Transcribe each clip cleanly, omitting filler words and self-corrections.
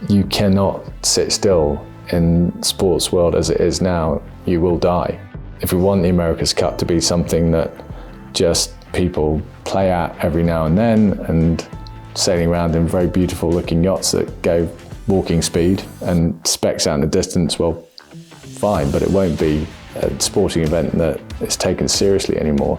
you cannot sit still in sports world as it is now. You will die. If we want the America's Cup to be something that just people play at every now and then, and sailing around in very beautiful looking yachts that go walking speed and specks out in the distance, well, fine, but it won't be a sporting event that is taken seriously anymore.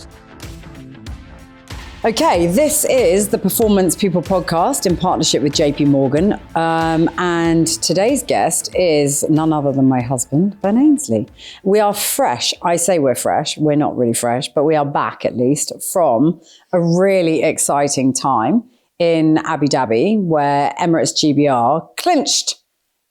Okay, this is the Performance People podcast in partnership with JP Morgan. And today's guest is none other than my husband, Ben Ainslie. We are fresh. I say we're fresh. We're not really fresh, but we are back at least from a really exciting time in Abu Dhabi, where Emirates GBR clinched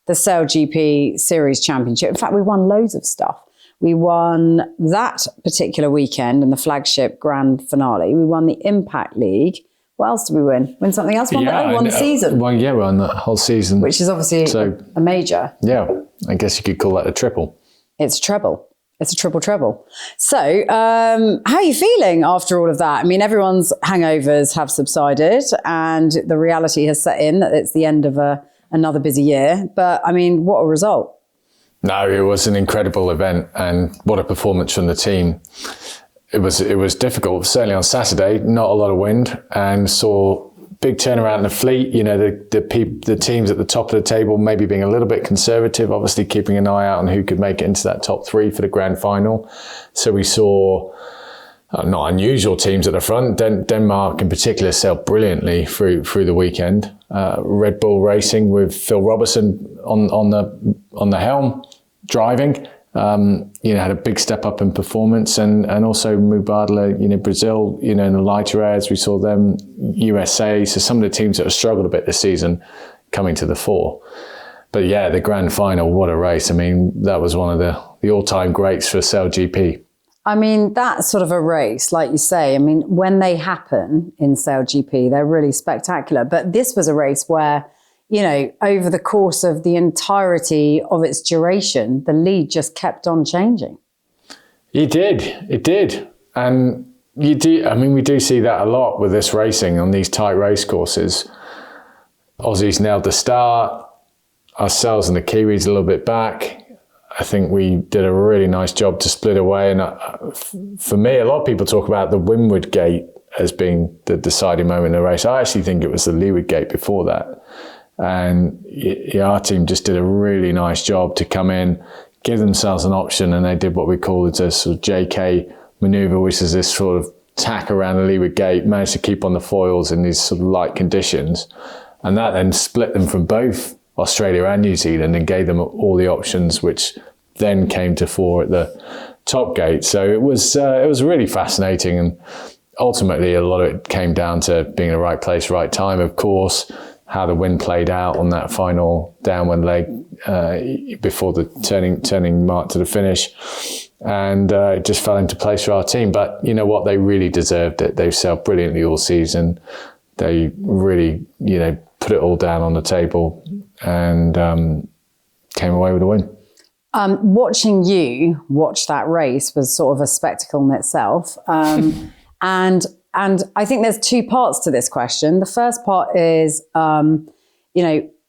the Sail GP Series Championship. In fact, we won loads of stuff. We won that particular weekend in the flagship grand finale. We won the Impact League. What else did we win? Win something else? Won the season. Well, yeah, we won the whole season. Which is obviously a major. Yeah, I guess you could call that a triple. It's a treble. It's a triple. So how are you feeling after all of that? I mean, everyone's hangovers have subsided and the reality has set in that it's the end of another busy year. But I mean, what a result. No, it was an incredible event, and what a performance from the team. It was difficult, certainly on Saturday, not a lot of wind, and saw big turnaround in the fleet. You know, the teams at the top of the table maybe being a little bit conservative, obviously keeping an eye out on who could make it into that top three for the grand final. So we saw not unusual teams at the front. Denmark in particular sailed brilliantly through the weekend. Red Bull Racing with Phil Robertson on the helm driving, had a big step up in performance, and also Mubadala, Brazil, in the lighter airs, we saw them, USA. So some of the teams that have struggled a bit this season coming to the fore. But yeah, the grand final, what a race. I mean, that was one of the all-time greats for Sail GP. I mean, that's sort of a race, like you say. I mean, when they happen in Sail GP, they're really spectacular. But this was a race where, over the course of the entirety of its duration, the lead just kept on changing. It did. And we do see that a lot with this racing on these tight race courses. Aussies nailed the start, ourselves and the Kiwis a little bit back. I think we did a really nice job to split away. And for me, a lot of people talk about the Windward Gate as being the deciding moment in the race. I actually think it was the Leeward Gate before that. And our team just did a really nice job to come in, give themselves an option, and they did what we call a sort of JK manoeuvre, which is this sort of tack around the Leeward Gate, managed to keep on the foils in these sort of light conditions. And that then split them from both Australia and New Zealand and gave them all the options, which then came to fore at the top gate. So it was really fascinating, and ultimately a lot of it came down to being in the right place, right time, of course, how the wind played out on that final downwind leg before the turning mark to the finish, and it just fell into place for our team. But you know what, they really deserved it. They've sailed brilliantly all season. They really put it all down on the table and came away with a win. Watching you watch that race was sort of a spectacle in itself. And I think there's two parts to this question. The first part is,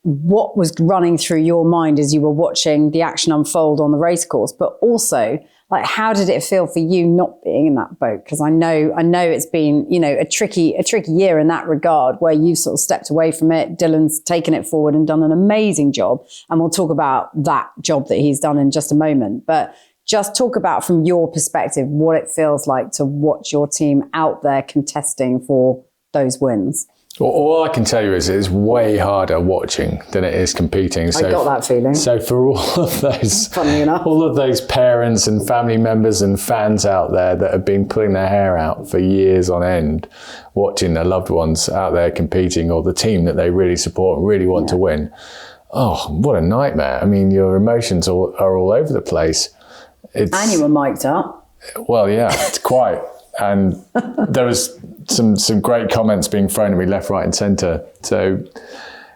what was running through your mind as you were watching the action unfold on the race course, but also, like, how did it feel for you not being in that boat? Because I know it's been, a tricky year in that regard, where you've sort of stepped away from it. Dylan's taken it forward and done an amazing job. And we'll talk about that job that he's done in just a moment. But just talk about, from your perspective, what it feels like to watch your team out there contesting for those wins. Well, all I can tell you is it's way harder watching than it is competing. I got that feeling. So for all of those, funny enough, all of those parents and family members and fans out there that have been pulling their hair out for years on end, watching their loved ones out there competing, or the team that they really support and really want to win. Oh, what a nightmare. I mean, your emotions are all over the place. And you were mic'd up. Well, yeah, it's quite. And there was some great comments being thrown at me left, right, and centre. So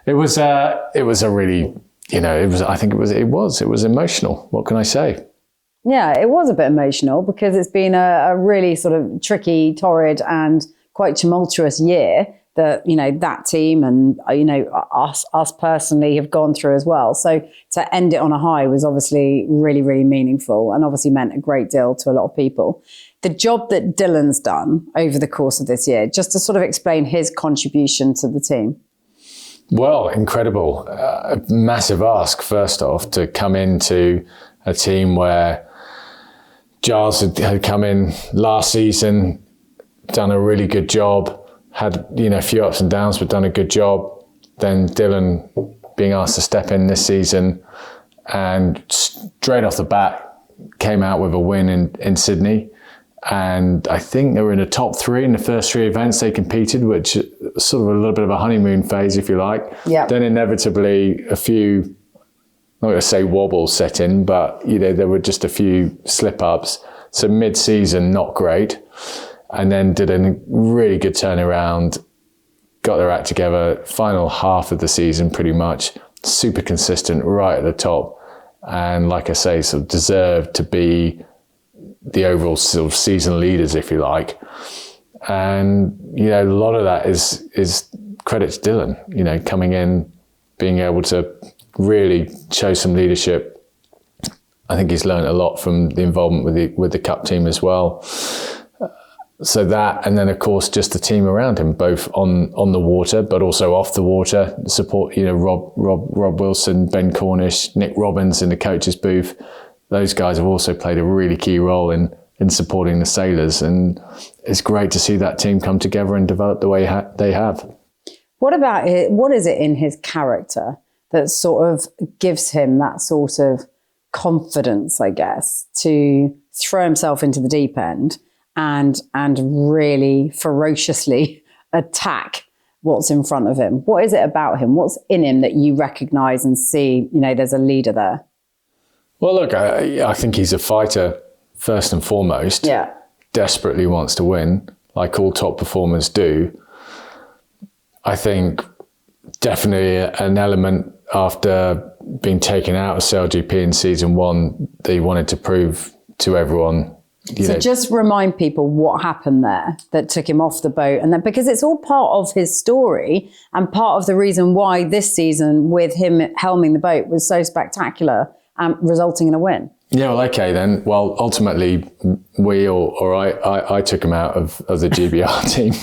it was a really, it was emotional. What can I say? Yeah, it was a bit emotional because it's been a really sort of tricky, torrid, and quite tumultuous year that, you know, that team and, you know, us personally have gone through as well. So to end it on a high was obviously really, really meaningful and obviously meant a great deal to a lot of people. The job that Dylan's done over the course of this year, just to sort of explain his contribution to the team. Well, incredible. Massive ask, first off, to come into a team where Giles had come in last season, done a really good job, had, you know, a few ups and downs, but done a good job. Then Dylan being asked to step in this season and straight off the bat came out with a win in Sydney. And I think they were in the top 3 in the first 3 events they competed, which was sort of a little bit of a honeymoon phase, if you like. Yeah. Then inevitably a few, I'm not going to say wobbles set in, but, you know, there were just a few slip-ups. So mid-season, not great. And then did a really good turnaround, got their act together, final half of the season pretty much, super consistent, right at the top. And like I say, sort of deserved to be the overall sort of season leaders, if you like. And, you know, a lot of that is credit to Dylan, you know, coming in, being able to really show some leadership. I think he's learned a lot from the involvement with the Cup team as well. So that, and then of course just the team around him, both on the water but also off the water. Support, you know, Rob Wilson, Ben Cornish, Nick Robbins in the coach's booth. Those guys have also played a really key role in supporting the sailors, and it's great to see that team come together and develop the way they have. What about it? What is it in his character that sort of gives him that sort of confidence, I guess, to throw himself into the deep end and really ferociously attack what's in front of him? What is it about him? What's in him that you recognize and see, you know, there's a leader there? Well, look, I think he's a fighter first and foremost. Yeah. Desperately wants to win, like all top performers do. I think definitely an element after being taken out of SailGP in season 1 that he wanted to prove to everyone. So just remind people what happened there that took him off the boat, and then because it's all part of his story and part of the reason why this season with him helming the boat was so spectacular and resulting in a win. Yeah, well, okay then. Well, ultimately, I took him out of the GBR team,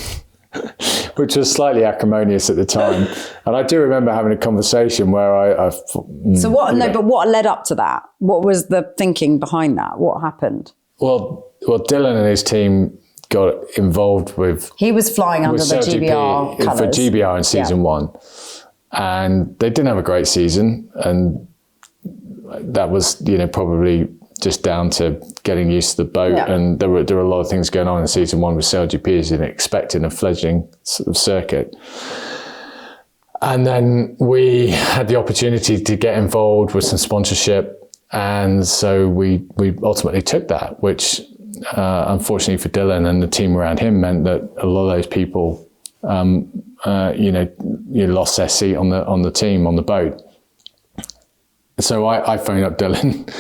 which was slightly acrimonious at the time. And I do remember having a conversation where but what led up to that? What was the thinking behind that? What happened? Well, Dylan and his team got involved with... He was flying under the GBR colours. For GBR in season 1. And they didn't have a great season. And that was, you know, probably just down to getting used to the boat. Yeah. And there were a lot of things going on in season 1 with SailGP as you'd expect in a fledgling sort of circuit. And then we had the opportunity to get involved with some sponsorship. And so we ultimately took that, which unfortunately for Dylan and the team around him meant that a lot of those people, lost their seat on the team, on the boat. So I phoned up Dylan,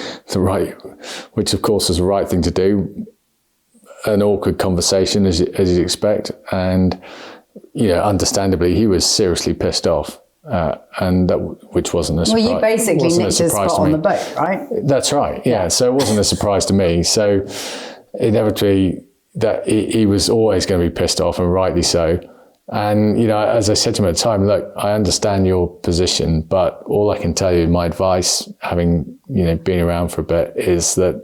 which of course was the right thing to do. An awkward conversation as you'd expect. And, you know, understandably, he was seriously pissed off. And that, which wasn't a surprise. Well, you basically nicked his spot on the boat, right? That's right. Yeah. So it wasn't a surprise to me. So inevitably, that he was always going to be pissed off, and rightly so. And, you know, as I said to him at the time, look, I understand your position, but all I can tell you, my advice, having, you know, been around for a bit, is that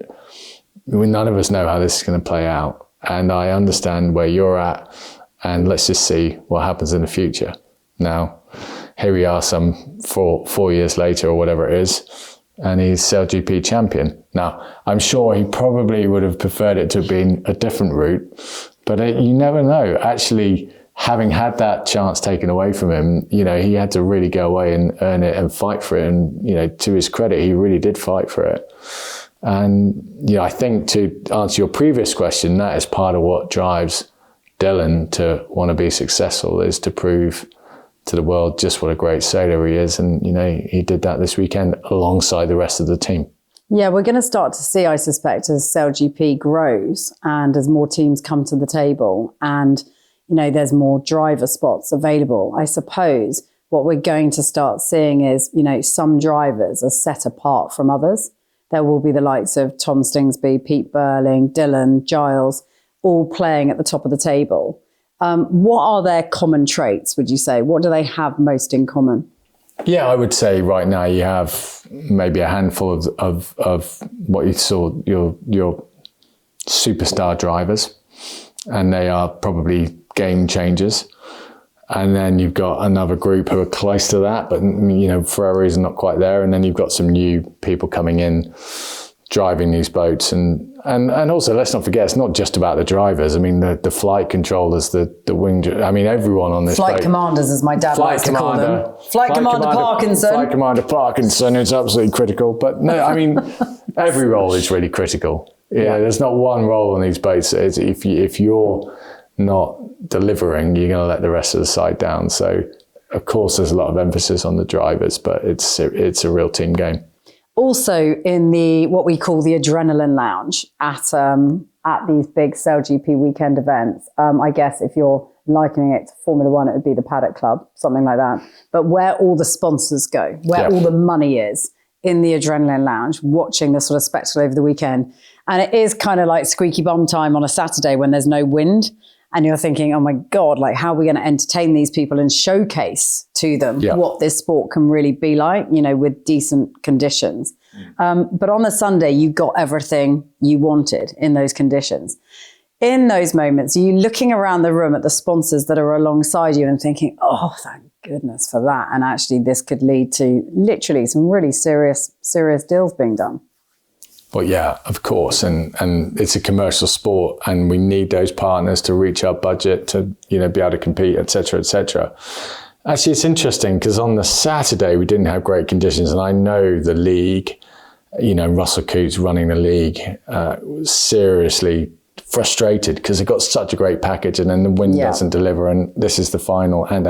none of us know how this is going to play out. And I understand where you're at, and let's just see what happens in the future. Now, here we are some 4 years later or whatever it is, and he's SailGP champion. Now, I'm sure he probably would have preferred it to have been a different route, but you never know. Actually, having had that chance taken away from him, you know, he had to really go away and earn it and fight for it. And, you know, to his credit, he really did fight for it. And, you know, I think to answer your previous question, that is part of what drives Dylan to want to be successful, is to prove to the world just what a great sailor he is. And, you know, he did that this weekend alongside the rest of the team. Yeah, we're going to start to see, I suspect, as SailGP grows and as more teams come to the table and, there's more driver spots available. I suppose what we're going to start seeing is, some drivers are set apart from others. There will be the likes of Tom Stingsby, Pete Burling, Dylan, Giles, all playing at the top of the table. What are their common traits, would you say? What do they have most in common? Yeah, I would say right now you have maybe a handful of what you saw, your superstar drivers, and they are probably game changers. And then you've got another group who are close to that, but Ferrari's not quite there. And then you've got some new people coming in, driving these boats, and also let's not forget, it's not just about the drivers. I mean, the flight controllers, the wing. I mean, everyone on this flight boat, commanders, as my dad likes to call them. Flight Commander Parkinson. Flight Commander Parkinson is absolutely critical. But no, I mean, every role is really critical. Yeah, there's not one role on these boats. If you're not delivering, you're going to let the rest of the side down. So, of course, there's a lot of emphasis on the drivers, but it's a real team game. Also, in the what we call the adrenaline lounge at these big SailGP weekend events, I guess if you're likening it to Formula One, it would be the Paddock Club, something like that. But where all the sponsors go, where all the money is, in the adrenaline lounge, watching the sort of spectacle over the weekend. And it is kind of like squeaky bum time on a Saturday when there's no wind. And you're thinking, oh my God, like how are we going to entertain these people and showcase to them what this sport can really be like, with decent conditions. But on the Sunday, you got everything you wanted in those conditions. In those moments, are you looking around the room at the sponsors that are alongside you and thinking, oh, thank goodness for that. And actually this could lead to literally some really serious deals being done. Well, yeah, of course. And it's a commercial sport and we need those partners to reach our budget to, be able to compete, et cetera, et cetera. Actually, it's interesting because on the Saturday, we didn't have great conditions. And I know the league, Russell Cootes running the league, was seriously frustrated because they got such a great package and then the wind doesn't deliver and this is the final and.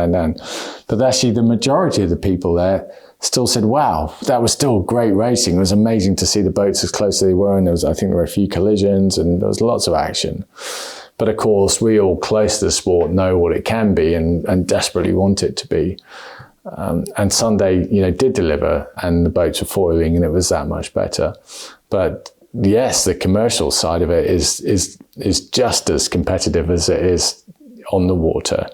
But actually the majority of the people there still said, wow, that was still great racing. It was amazing to see the boats as close as they were. And I think there were a few collisions and there was lots of action. But of course, we all close to the sport know what it can be and desperately want it to be. And Sunday, did deliver and the boats were foiling and it was that much better. But yes, the commercial side of it is just as competitive as it is on the water.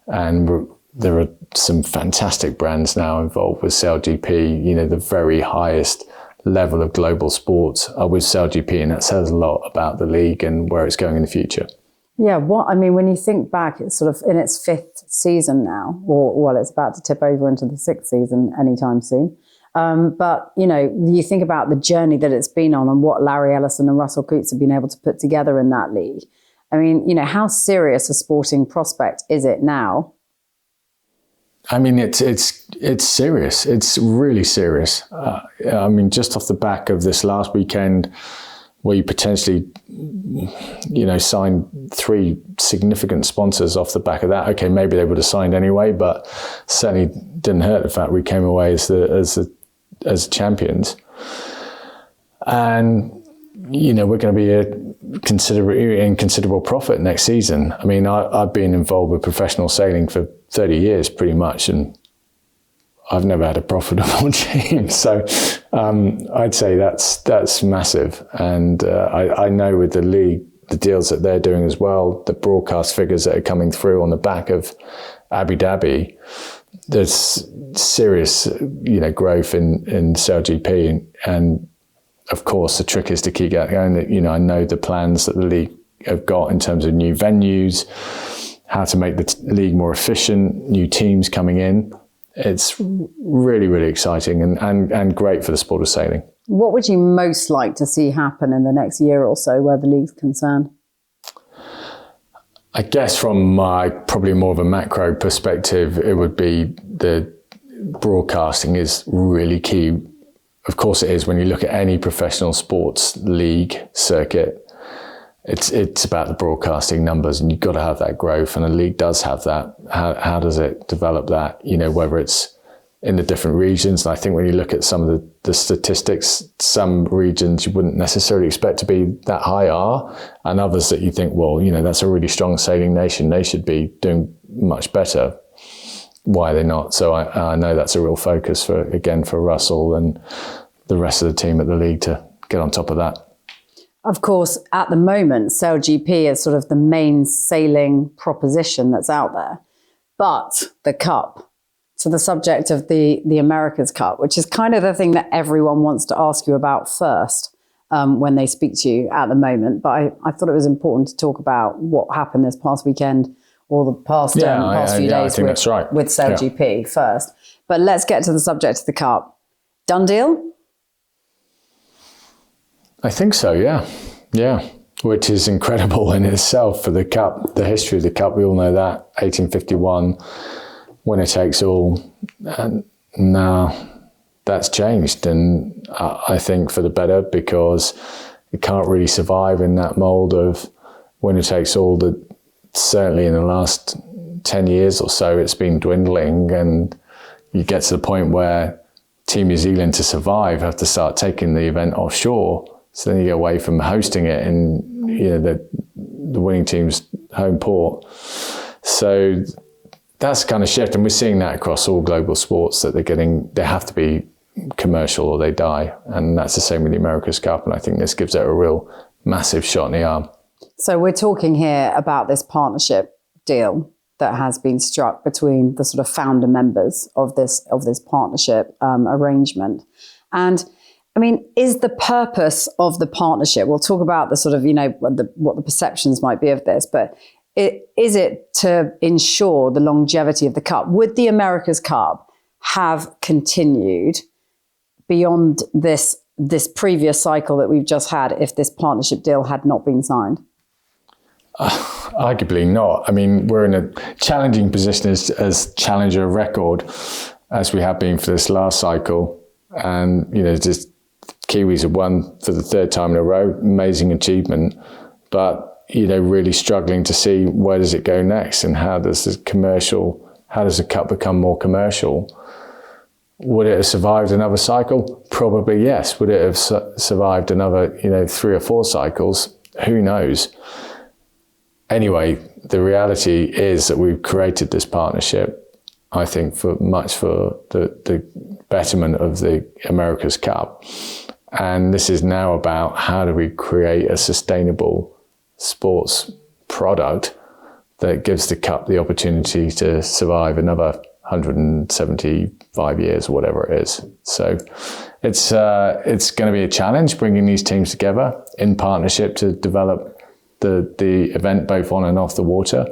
And there are some fantastic brands now involved with SailGP. The very highest level of global sports are with SailGP, and that says a lot about the league and where it's going in the future. Yeah, when you think back, it's sort of in its fifth season now, or it's about to tip over into the sixth season anytime soon. But, you think about the journey that it's been on and what Larry Ellison and Russell Cootes have been able to put together in that league. I mean, how serious a sporting prospect is it now? I mean, it's serious. It's really serious. Just off the back of this last weekend where you potentially, signed 3 significant sponsors off the back of that. Okay, maybe they would have signed anyway, but certainly didn't hurt the fact we came away as champions. And, we're going to be in considerable profit next season. I mean, I've been involved with professional sailing for 30 years pretty much, and I've never had a profitable team. So I'd say that's massive. And I know with the league, the deals that they're doing as well, the broadcast figures that are coming through on the back of Abu Dhabi, there's serious, growth in SailGP. And of course, the trick is to keep going. I know the plans that the league have got in terms of new venues, how to make the league more efficient, new teams coming in. It's really, really exciting and great for the sport of sailing. What would you most like to see happen in the next year or so where the league's concerned? I guess from my probably more of a macro perspective, it would be the broadcasting is really key. Of course it is. When you look at any professional sports league circuit, it's about the broadcasting numbers, and you've got to have that growth, and the league does have that. How does it develop that? Whether it's in the different regions. And I think when you look at some of the statistics, some regions you wouldn't necessarily expect to be that high are, and others that you think, well, that's a really strong sailing nation. They should be doing much better. Why are they not? So I know that's a real focus for Russell and the rest of the team at the league to get on top of that. Of course, at the moment, Sail GP is sort of the main sailing proposition that's out there. But the Cup, so the subject of the America's Cup, which is kind of the thing that everyone wants to ask you about first when they speak to you at the moment. But I thought it was important to talk about what happened this past weekend or the past few days with Sail GP first. But let's get to the subject of the Cup. Done deal? I think so, yeah. Yeah, which is incredible in itself for the Cup, the history of the Cup. We all know that, 1851, winner takes all. And now that's changed, and I think for the better, because it can't really survive in that mould of winner takes all. That certainly in the last 10 years or so, it's been dwindling, and you get to the point where Team New Zealand, to survive, have to start taking the event offshore. So then you get away from hosting it in the winning team's home port. So that's the kind of shift, and we're seeing that across all global sports, that they have to be commercial or they die, and that's the same with the America's Cup. And I think this gives it a real massive shot in the arm. So we're talking here about this partnership deal that has been struck between the sort of founder members of this partnership arrangement, and I mean, is the purpose of the partnership, we'll talk about the sort of, what the perceptions might be of this, but is it to ensure the longevity of the Cup? Would the America's Cup have continued beyond this previous cycle that we've just had if this partnership deal had not been signed? Arguably not. I mean, we're in a challenging position as challenger of record, as we have been for this last cycle. And, just Kiwis have won for the third time in a row, amazing achievement, but, really struggling to see where does it go next, and how does the Cup become more commercial? Would it have survived another cycle? Probably yes. Would it have survived another, 3 or 4 cycles? Who knows? Anyway, the reality is that we've created this partnership, I think, for the betterment of the America's Cup. And this is now about how do we create a sustainable sports product that gives the Cup the opportunity to survive another 175 years, or whatever it is. So it's going to be a challenge bringing these teams together in partnership to develop the event both on and off the water.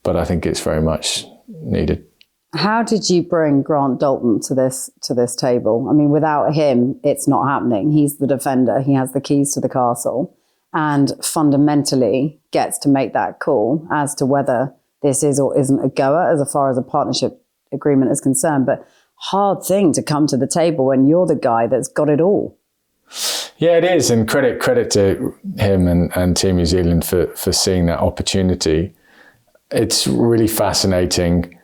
But I think it's very much needed. How did you bring Grant Dalton to this table? I mean, without him, it's not happening. He's the defender. He has the keys to the castle, and fundamentally gets to make that call as to whether this is or isn't a goer as far as a partnership agreement is concerned. But hard thing to come to the table when you're the guy that's got it all. Yeah, it is. And credit to him and Team New Zealand for seeing that opportunity. It's really fascinating.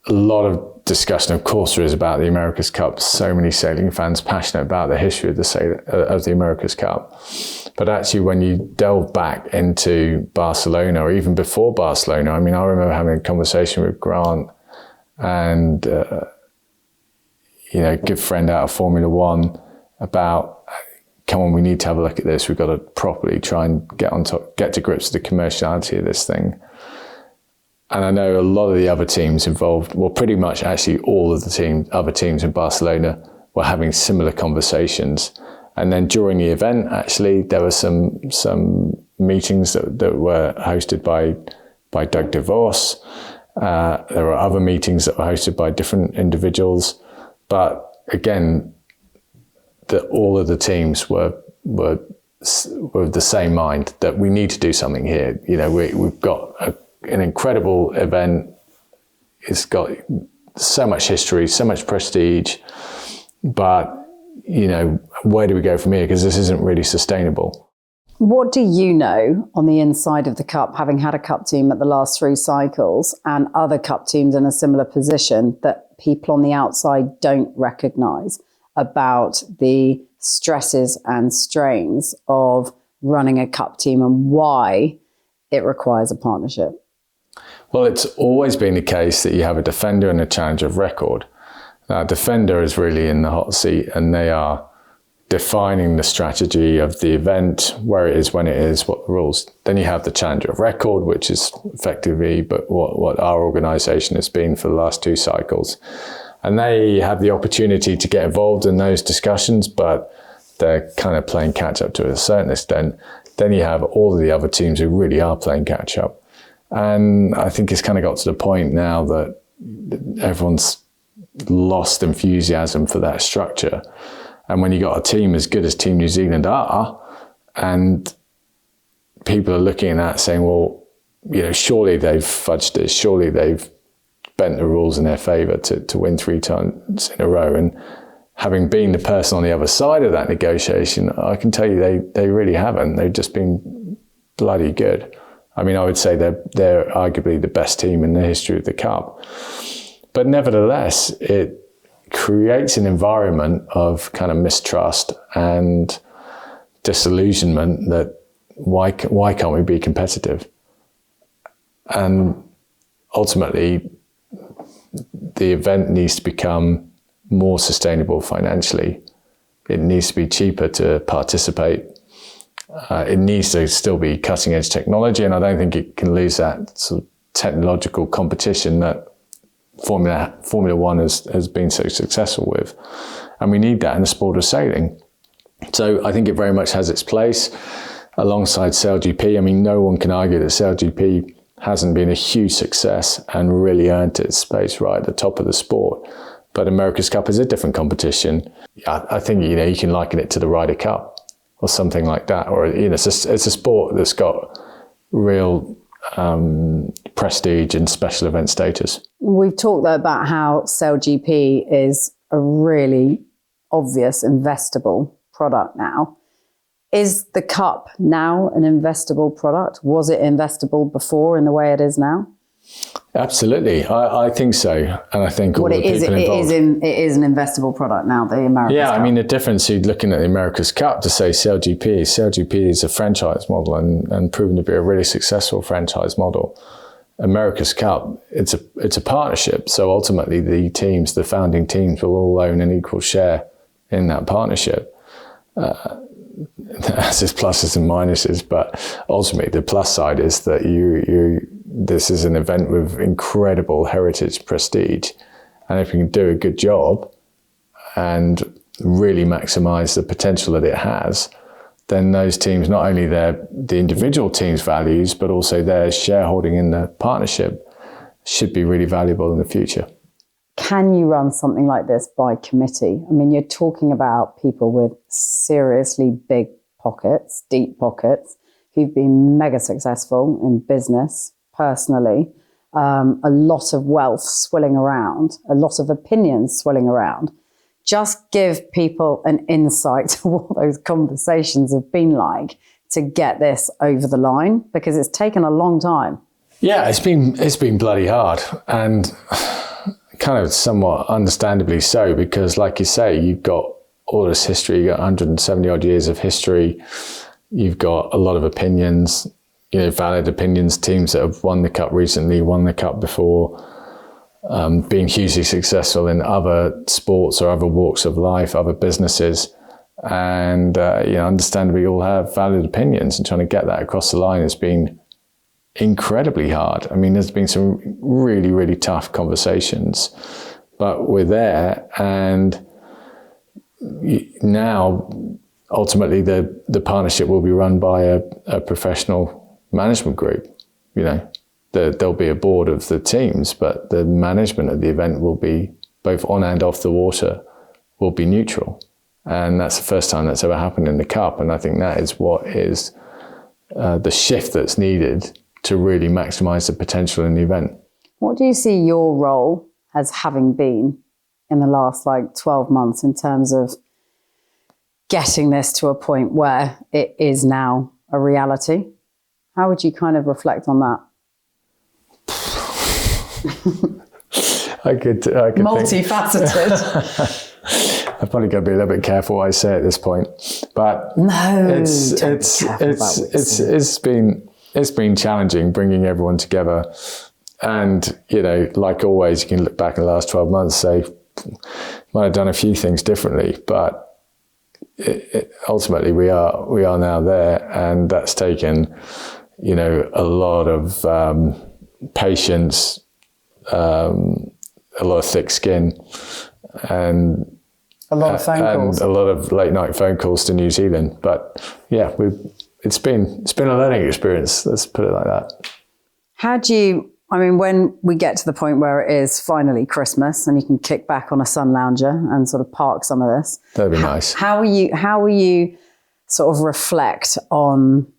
A lot of discussion, of course, there is about the America's Cup. So many sailing fans passionate about the history of the America's Cup. But actually, when you delve back into Barcelona, or even before Barcelona, I mean, I remember having a conversation with Grant and, good friend out of Formula One about, come on, we need to have a look at this. We've got to properly try and get to grips with the commerciality of this thing. And I know a lot of the other teams involved, well, pretty much actually all of the other teams in Barcelona were having similar conversations. And then during the event, actually, there were some meetings that were hosted by Doug DeVos. There were other meetings that were hosted by different individuals. But again, all of the teams were of the same mind that we need to do something here. We've got an incredible event. It's got so much history, so much prestige, but where do we go from here? Because this isn't really sustainable. What do you know on the inside of the cup, having had a cup team at the last 3 cycles and other cup teams in a similar position, that people on the outside don't recognise about the stresses and strains of running a cup team and why it requires a partnership? Well, it's always been the case that you have a defender and a challenger of record. Now, defender is really in the hot seat, and they are defining the strategy of the event, where it is, when it is, what the rules. Then you have the challenger of record, which is effectively but what our organisation has been for the last 2 cycles. And they have the opportunity to get involved in those discussions, but they're kind of playing catch up to a certain extent. Then you have all of the other teams who really are playing catch up. And I think it's kind of got to the point now that everyone's lost enthusiasm for that structure. And when you got a team as good as Team New Zealand are, and people are looking at that saying, well, surely they've fudged this, surely they've bent the rules in their favour to win 3 times in a row. And having been the person on the other side of that negotiation, I can tell you they really haven't. They've just been bloody good. I mean, I would say they're arguably the best team in the history of the Cup. But nevertheless, it creates an environment of kind of mistrust and disillusionment that why can't we be competitive? And ultimately, the event needs to become more sustainable financially. It needs to be cheaper to participate. It needs to still be cutting edge technology, and I don't think it can lose that sort of technological competition that Formula One has been so successful with. And we need that in the sport of sailing. So I think it very much has its place alongside SailGP. I mean, no one can argue that SailGP hasn't been a huge success and really earned its space right at the top of the sport. But America's Cup is a different competition. I think, you can liken it to the Ryder Cup or something like that. Or, it's a sport that's got real prestige and special event status. We've talked though about how SailGP is a really obvious investable product now. Is the Cup now an investable product? Was it investable before in the way it is now? Absolutely, I think so, and I think all the people involved. It is an investable product now. The America's Cup. I mean, the difference you're looking at the America's Cup to say SailGP is a franchise model and proven to be a really successful franchise model. America's Cup, it's a partnership. So ultimately, the founding teams will all own an equal share in that partnership. As is pluses and minuses, but ultimately the plus side is that this is an event with incredible heritage prestige, and if you can do a good job and really maximize the potential that it has, then those teams, not only the individual teams' values, but also their shareholding in the partnership, should be really valuable in the future. Can you run something like this by committee? I mean, you're talking about people with seriously big pockets, deep pockets, who've been mega successful in business, personally, a lot of wealth swilling around, a lot of opinions swilling around. Just give people an insight to what those conversations have been like to get this over the line, because it's taken a long time. Yeah, it's been bloody hard, and kind of somewhat understandably so, because like you say, you've got all this history, you've got 170 odd years of history, you've got a lot of opinions, valid opinions, teams that have won the Cup recently, won the Cup before, being hugely successful in other sports or other walks of life, other businesses. And, understandably all have valid opinions, and trying to get that across the line has been incredibly hard. I mean, there's been some really, really tough conversations, but we're there. And now, ultimately, the partnership will be run by a professional management group. There'll be a board of the teams, but the management of the event will be, both on and off the water, will be neutral. And that's the first time that's ever happened in the Cup. And I think that is what is the shift that's needed to really maximise the potential in the event. What do you see your role as having been in the last 12 months in terms of getting this to a point where it is now a reality. How would you kind of reflect on that? I could Multifaceted. I've probably got to be a little bit careful what I say at this point, but it's been challenging bringing everyone together, and like always, you can look back in the last 12 months, say might have done a few things differently, but ultimately we are now there, and that's taken a lot of patience, a lot of thick skin, and a lot of phone calls, and a lot of late night phone calls to New Zealand. But yeah, it's been a learning experience. Let's put it like that. When we get to the point where it is finally Christmas and you can kick back on a sun lounger and sort of park some of this, that'd be nice. How will you sort of reflect on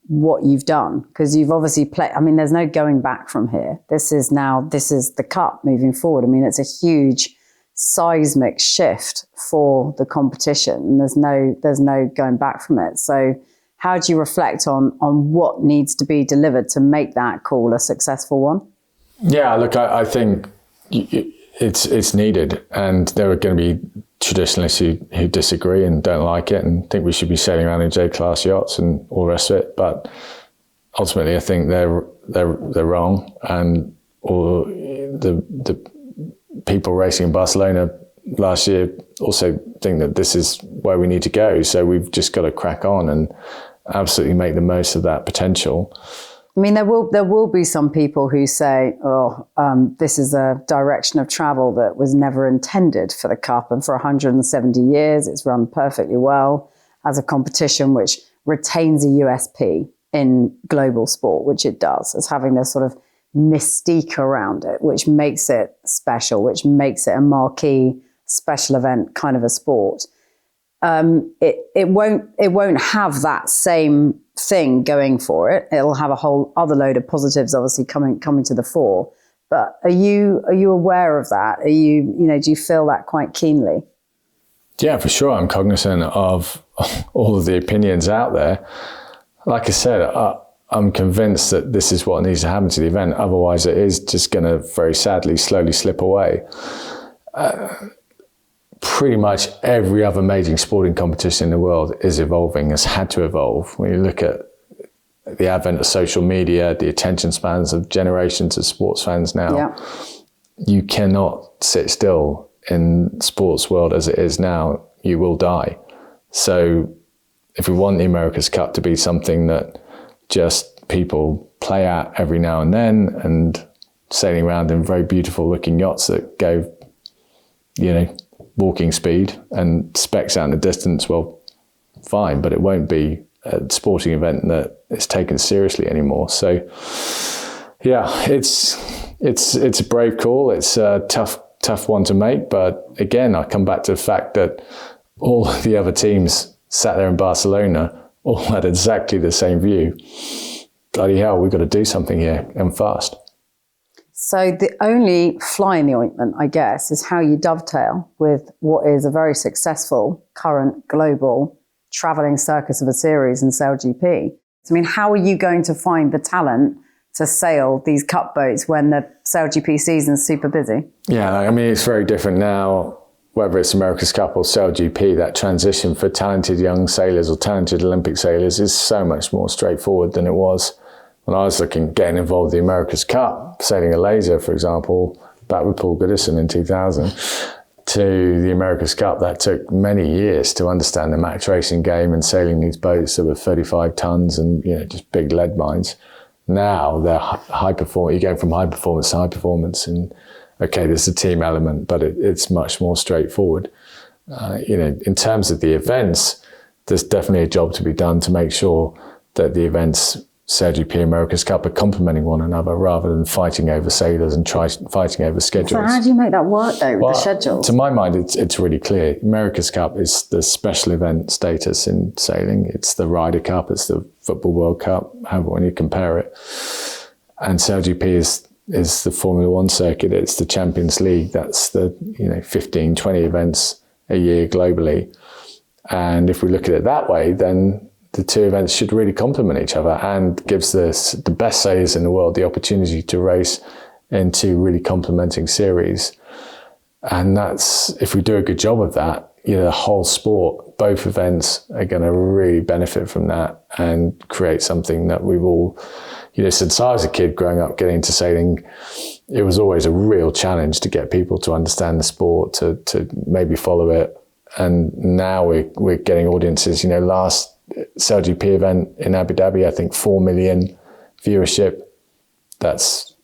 what you've done? Because you've obviously played. There's no going back from here. This is the cup moving forward. It's a huge seismic shift for the competition, and there's no going back from it. So how do you reflect on what needs to be delivered to make that call a successful one? Yeah, look, I think it's needed, and there are going to be traditionalists who disagree and don't like it and think we should be sailing around in J-class yachts and all the rest of it. But ultimately, I think they're wrong, and all the people racing in Barcelona last year also think that this is where we need to go. So we've just got to crack on and absolutely make the most of that potential. There will be some people who say, this is a direction of travel that was never intended for the Cup, and for 170 years it's run perfectly well as a competition which retains a USP in global sport, which it does, as having this sort of mystique around it, which makes it special, which makes it a marquee special event kind of a sport. It won't have that same thing going for it. It'll have a whole other load of positives obviously coming to the fore. But are you aware of that? Do you feel that quite keenly? Yeah, for sure. I'm cognizant of all of the opinions out there. Like I said, I'm convinced that this is what needs to happen to the event. Otherwise, it is just going to very sadly slowly slip away. Pretty much every other major sporting competition in the world is evolving, has had to evolve. When you look at the advent of social media, the attention spans of generations of sports fans now, you cannot sit still in sports world as it is now. You will die. So if we want the America's Cup to be something that just people play at every now and then, and sailing around in very beautiful looking yachts that go, walking speed and specs out in the distance, well, fine, but it won't be a sporting event that is taken seriously anymore. So yeah, it's a brave call. It's a tough one to make. But again, I come back to the fact that all the other teams sat there in Barcelona all had exactly the same view. Bloody hell, we've got to do something here, and fast. So the only fly in the ointment, I guess, is how you dovetail with what is a very successful current global traveling circus of a series in SailGP. How are you going to find the talent to sail these cup boats when the SailGP season's super busy? Yeah, it's very different now, whether it's America's Cup or SailGP. That transition for talented young sailors or talented Olympic sailors is so much more straightforward than it was when I was getting involved in the America's Cup, sailing a laser, for example, back with Paul Goodison in 2000, to the America's Cup. That took many years to understand the max racing game and sailing these boats that were 35 tons and just big lead mines. Now they're high performance. You go from high performance to high performance, and okay, there's a team element, but it's much more straightforward. In terms of the events, there's definitely a job to be done to make sure that the events, SailGP, America's Cup, are complementing one another rather than fighting over sailors and fighting over schedules. So how do you make that work though with the schedules? To my mind, it's really clear. America's Cup is the special event status in sailing. It's the Ryder Cup, it's the Football World Cup, however when you compare it. And SailGP is the Formula One circuit, it's the Champions League. That's the 15, 20 events a year globally. And if we look at it that way, then the two events should really complement each other, and gives the best sailors in the world the opportunity to race in two really complementing series. And that's, if we do a good job of that, the whole sport, both events are going to really benefit from that and create something that we've all, since I was a kid growing up getting into sailing, it was always a real challenge to get people to understand the sport, to maybe follow it. And now we're getting audiences. Last SailGP event in Abu Dhabi, I think 4 million viewership. That's,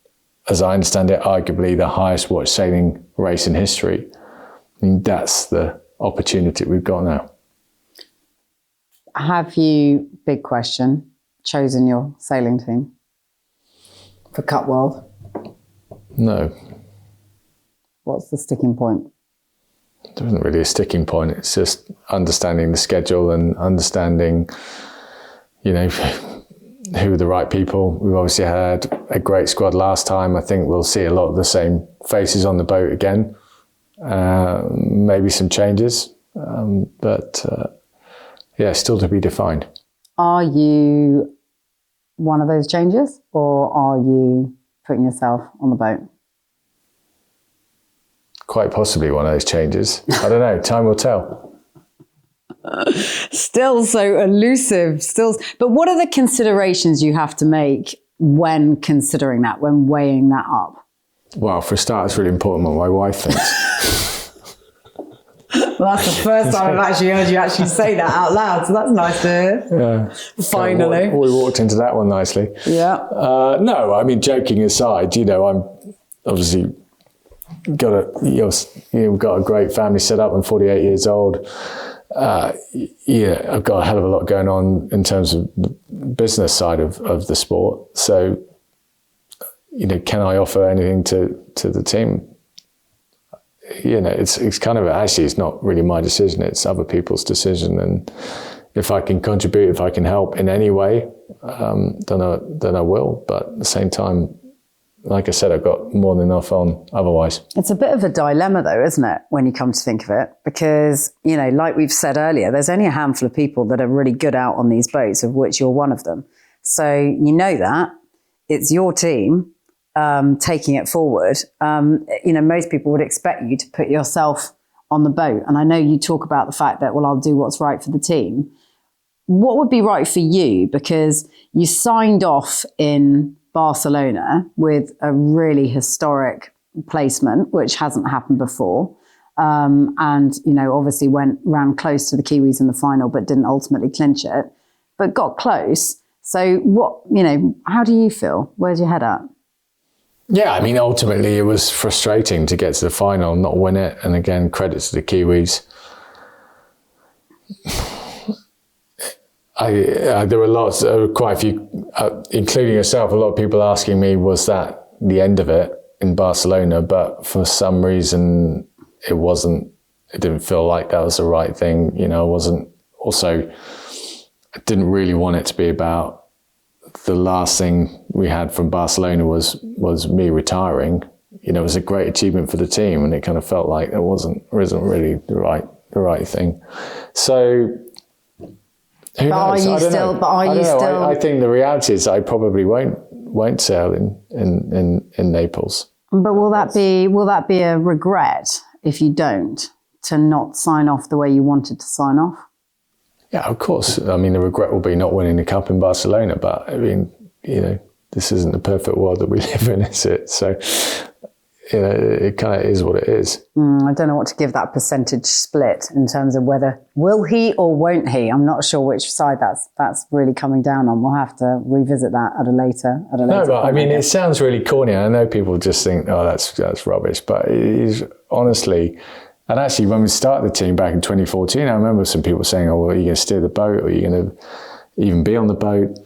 as I understand it, arguably the highest watched sailing race in history. I mean, that's the opportunity we've got now. Have you, big question, chosen your sailing team for Cup World? No. What's the sticking point? There isn't really a sticking point. It's just understanding the schedule and understanding, who are the right people. We've obviously had a great squad last time. I think we'll see a lot of the same faces on the boat again. Maybe some changes, but still to be defined. Are you one of those changes, or are you putting yourself on the boat? Quite possibly one of those changes. I don't know. Time will tell. Still so elusive. But what are the considerations you have to make when considering that, when weighing that up? Well, for a start, it's really important what my wife thinks. Well, that's the first time I've actually heard you actually say that out loud, so that's nice to hear. Yeah. Finally. We walked into that one nicely. Yeah. No, I mean, joking aside, I'm obviously we've got a great family set up. I'm 48 years old. I've got a hell of a lot going on in terms of the business side of the sport. So, can I offer anything to the team? It's kind of, actually, it's not really my decision. It's other people's decision. And if I can contribute, if I can help in any way, then I will. But at the same time, like I said, I've got more than enough on otherwise. It's a bit of a dilemma though, isn't it, when you come to think of it? Because, like we've said earlier, there's only a handful of people that are really good out on these boats, of which you're one of them. So that it's your team taking it forward. Most people would expect you to put yourself on the boat. And I know you talk about the fact that, well, I'll do what's right for the team. What would be right for you? Because you signed off in Barcelona with a really historic placement, which hasn't happened before. And, obviously ran close to the Kiwis in the final, but didn't ultimately clinch it, but got close. So how do you feel? Where's your head at? Yeah, I mean, ultimately it was frustrating to get to the final, not win it. And again, credit to the Kiwis. There were quite a few, including yourself, a lot of people asking me, was that the end of it in Barcelona? But for some reason, it didn't feel like that was the right thing. I didn't really want it to be about, the last thing we had from Barcelona was me retiring. It was a great achievement for the team, and it kind of felt like it wasn't really the right thing. So, who knows? I think the reality is I probably won't sail in Naples. But will that be a regret if you don't, to not sign off the way you wanted to sign off? Yeah, of course. I mean, the regret will be not winning the cup in Barcelona, but I mean, this isn't the perfect world that we live in, is it? So, it kind of is what it is. I don't know what to give that percentage split in terms of whether will he or won't he. I'm not sure which side that's really coming down on. We'll have to revisit that at a later. No, but I mean, it sounds really corny. I know people just think, oh, that's rubbish, but it is honestly. And actually, when we started the team back in 2014, I remember some people saying, oh, well, are you going to steer the boat, or are you going to even be on the boat?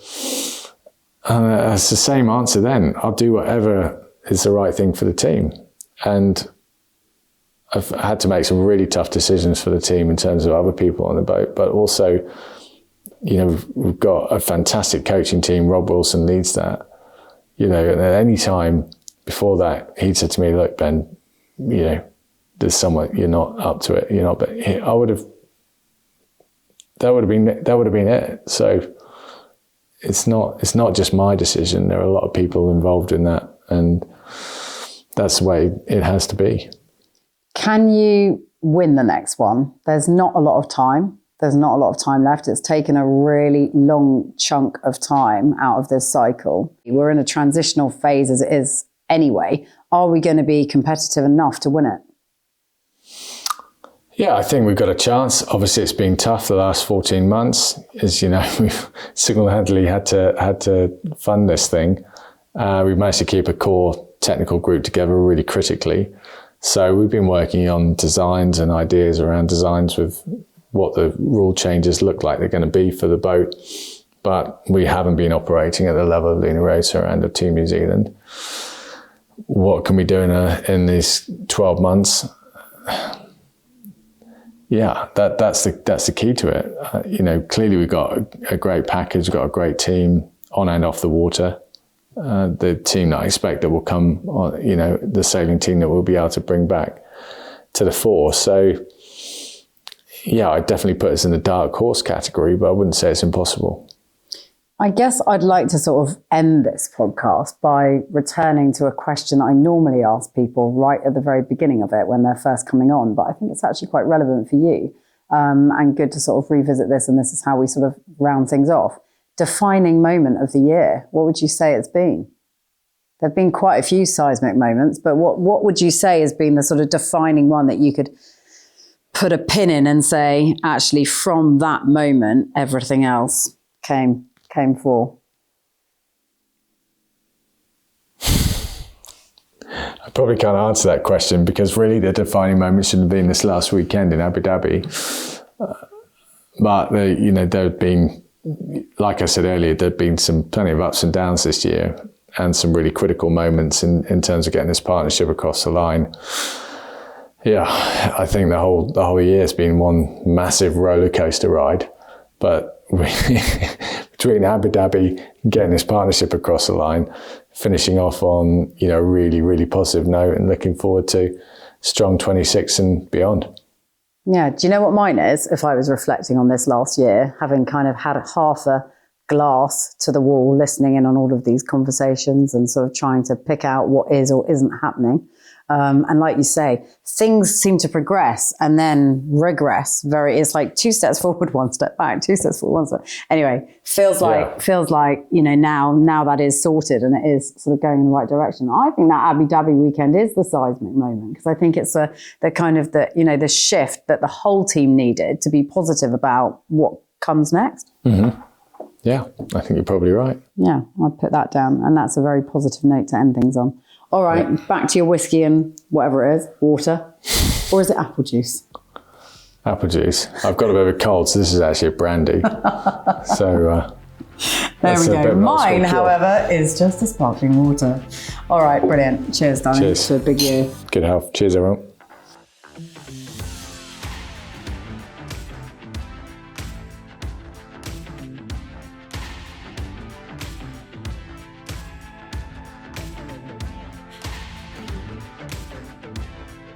And it's the same answer then. I'll do whatever is the right thing for the team. And I've had to make some really tough decisions for the team in terms of other people on the boat, but also, we've got a fantastic coaching team. Rob Wilson leads that. And at any time before that, he said to me, look, Ben, there's someone, you're not up to it. But I would have that would have been it. So it's not just my decision. There are a lot of people involved in that, and that's the way it has to be. Can you win the next one? There's not a lot of time. There's not a lot of time left. It's taken a really long chunk of time out of this cycle. We're in a transitional phase as it is anyway. Are we going to be competitive enough to win it? Yeah, I think we've got a chance. Obviously, it's been tough the last 14 months. As you know, we've single-handedly had to fund this thing. We've managed to keep a core technical group together really critically. So we've been working on designs and ideas around designs with what the rule changes look like they're going to be for the boat. But we haven't been operating at the level of Luna Rosa and of Team New Zealand. What can we do in these 12 months? Yeah, that's the key to it. Clearly we've got a great package, we've got a great team on and off the water. The team that I expect that will come on, the sailing team that we'll be able to bring back to the fore. So, yeah, I'd definitely put us in the dark horse category, but I wouldn't say it's impossible. I guess I'd like to sort of end this podcast by returning to a question I normally ask people right at the very beginning of it when they're first coming on, but I think it's actually quite relevant for you and good to sort of revisit this, and this is how we sort of round things off. Defining moment of the year, what would you say it's been? There have been quite a few seismic moments, but what would you say has been the sort of defining one that you could put a pin in and say, actually, from that moment, everything else came for? I probably can't answer that question because really the defining moment should have been this last weekend in Abu Dhabi. But there have been, like I said earlier, there've been plenty of ups and downs this year and some really critical moments in terms of getting this partnership across the line. Yeah, I think the whole year has been one massive roller coaster ride, but between Abu Dhabi, getting this partnership across the line, finishing off on a really, really positive note, and looking forward to strong 26 and beyond. Yeah, do you know what mine is? If I was reflecting on this last year, having kind of had half a glass to the wall, listening in on all of these conversations and sort of trying to pick out what is or isn't happening. And like you say, things seem to progress and then regress. It's like 2 steps forward, 1 step back, 2 steps forward, 1 step. Anyway, feels like now that is sorted and it is sort of going in the right direction. I think that Abu Dhabi weekend is the seismic moment because I think it's the kind of the shift that the whole team needed to be positive about what comes next. Mm-hmm. Yeah, I think you're probably right. Yeah, I'd put that down, and that's a very positive note to end things on. All right, back to your whiskey and whatever it is, water. Or is it apple juice? Apple juice. I've got a bit of a cold, so this is actually a brandy. So there we go. Mine, however, is just a sparkling water. All right, brilliant. Cheers, darling. Cheers. To a big year. Good health. Cheers, everyone.